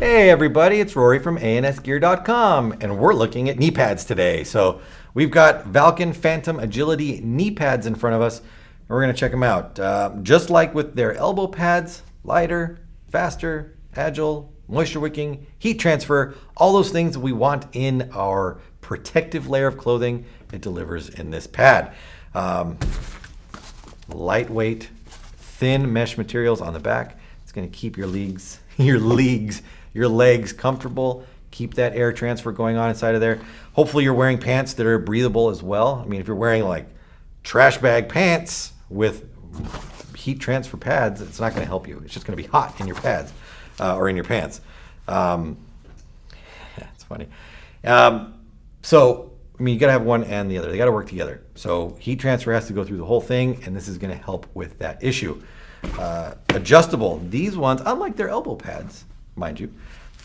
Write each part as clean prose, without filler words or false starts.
Hey everybody, it's Rory from ANSgear.com, and we're looking at knee pads today. So we've got Valken Phantom Agility knee pads in front of us, and we're going to check them out. Just like with their elbow pads, lighter, faster, agile, moisture wicking, heat transfer, all those things that we want in our protective layer of clothing, it delivers in this pad. Lightweight, thin mesh materials on the back. It's going to keep your legs comfortable, keep that air transfer going on inside of there. Hopefully you're wearing pants that are breathable as well. I mean, if you're wearing like trash bag pants with heat transfer pads, it's not going to help you. It's just going to be hot in your pads or in your pants. It's funny. So, I mean, you got to have one and the other. They got to work together. So heat transfer has to go through the whole thing, and this is going to help with that issue. Adjustable. These ones, unlike their elbow pads, mind you,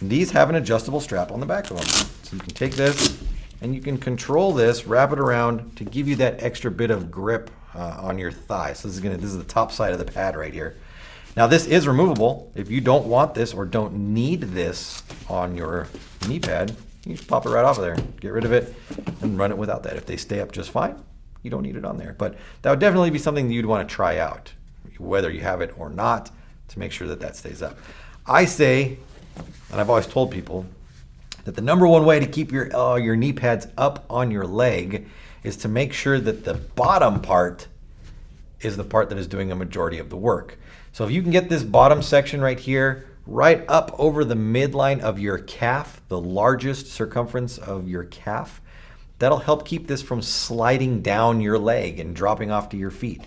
these have an adjustable strap on the back of them. So you can take this and you can control this, wrap it around to give you that extra bit of grip on your thigh. So this is the top side of the pad right here. Now this is removable. If you don't want this or don't need this on your knee pad, you just pop it right off of there, get rid of it, and run it without that. If they stay up just fine, you don't need it on there. But that would definitely be something that you'd want to try out, whether you have it or not, to make sure that that stays up. I say, and I've always told people, that the number one way to keep your knee pads up on your leg is to make sure that the bottom part is the part that is doing a majority of the work. So if you can get this bottom section right here, right up over the midline of your calf, the largest circumference of your calf, that'll help keep this from sliding down your leg and dropping off to your feet.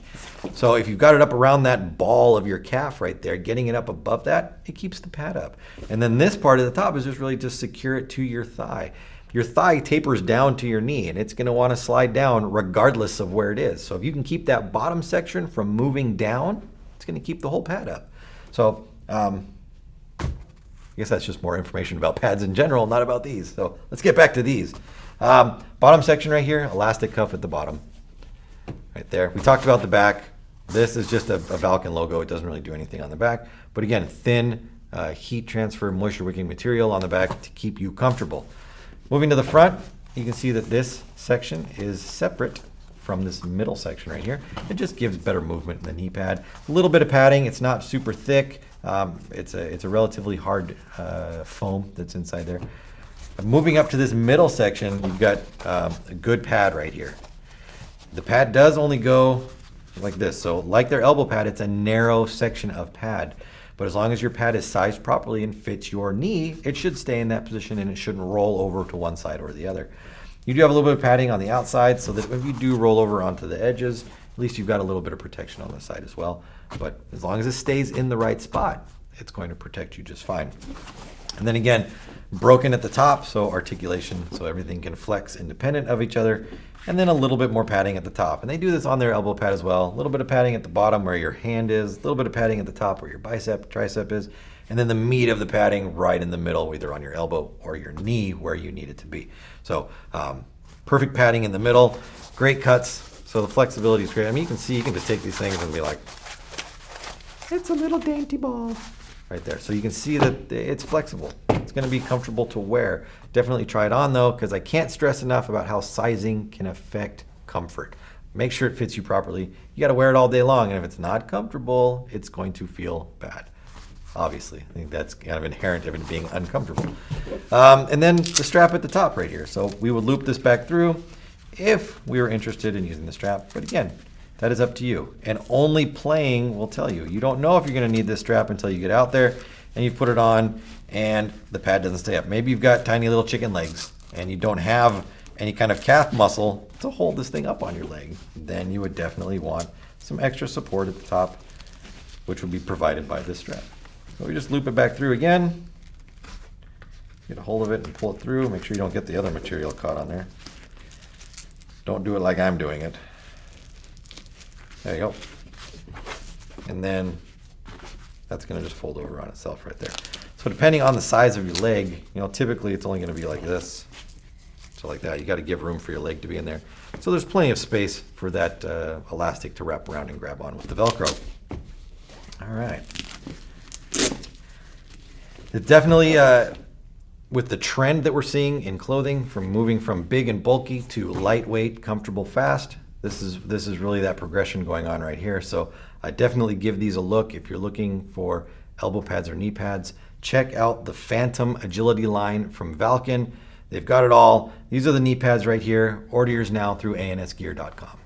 So if you've got it up around that ball of your calf right there, getting it up above that, it keeps the pad up. And then this part at the top is just really to secure it to your thigh. Your thigh tapers down to your knee, and it's gonna wanna slide down regardless of where it is. So if you can keep that bottom section from moving down, it's gonna keep the whole pad up. So I guess that's just more information about pads in general, not about these. So let's get back to these. Bottom section right here, elastic cuff at the bottom, right there. We talked about the back. This is just a Valken logo. It doesn't really do anything on the back. But again, thin heat transfer, moisture wicking material on the back to keep you comfortable. Moving to the front, you can see that this section is separate from this middle section right here. It just gives better movement in the knee pad. A little bit of padding. It's not super thick. It's a relatively hard foam that's inside there. Moving up to this middle section, you've got a good pad right here. The pad does only go like this. So like their elbow pad, it's a narrow section of pad. But as long as your pad is sized properly and fits your knee, it should stay in that position and it shouldn't roll over to one side or the other. You do have a little bit of padding on the outside so that if you do roll over onto the edges, at least you've got a little bit of protection on the side as well. But as long as it stays in the right spot, it's going to protect you just fine. And then again, broken at the top, so articulation, so everything can flex independent of each other, and then a little bit more padding at the top. And they do this on their elbow pad as well. A little bit of padding at the bottom where your hand is, a little bit of padding at the top where your bicep, tricep is, and then the meat of the padding right in the middle, either on your elbow or your knee where you need it to be. So perfect padding in the middle, great cuts, so the flexibility is great. I mean, you can see, you can just take these things and be like, it's a little dainty ball. Right there. So you can see that it's flexible. It's going to be comfortable to wear. Definitely try it on though, because I can't stress enough about how sizing can affect comfort. Make sure it fits you properly. You got to wear it all day long, and if it's not comfortable, it's going to feel bad. Obviously, I think that's kind of inherent of it being uncomfortable. And then the strap at the top right here. So we would loop this back through if we were interested in using the strap. But again, that is up to you. And only playing will tell you. You don't know if you're going to need this strap until you get out there and you put it on and the pad doesn't stay up. Maybe you've got tiny little chicken legs and you don't have any kind of calf muscle to hold this thing up on your leg. Then you would definitely want some extra support at the top, which would be provided by this strap. So we just loop it back through again. Get a hold of it and pull it through. Make sure you don't get the other material caught on there. Don't do it like I'm doing it. There you go. And then that's going to just fold over on itself right there. So depending on the size of your leg, typically it's only going to be like this. So like that, you got to give room for your leg to be in there. So there's plenty of space for that elastic to wrap around and grab on with the Velcro. All right. It's definitely with the trend that we're seeing in clothing, from moving from big and bulky to lightweight, comfortable, fast. This is really that progression going on right here. So I definitely give these a look if you're looking for elbow pads or knee pads. Check out the Phantom Agility line from Valken. They've got it all. These are the knee pads right here. Order yours now through ansgear.com.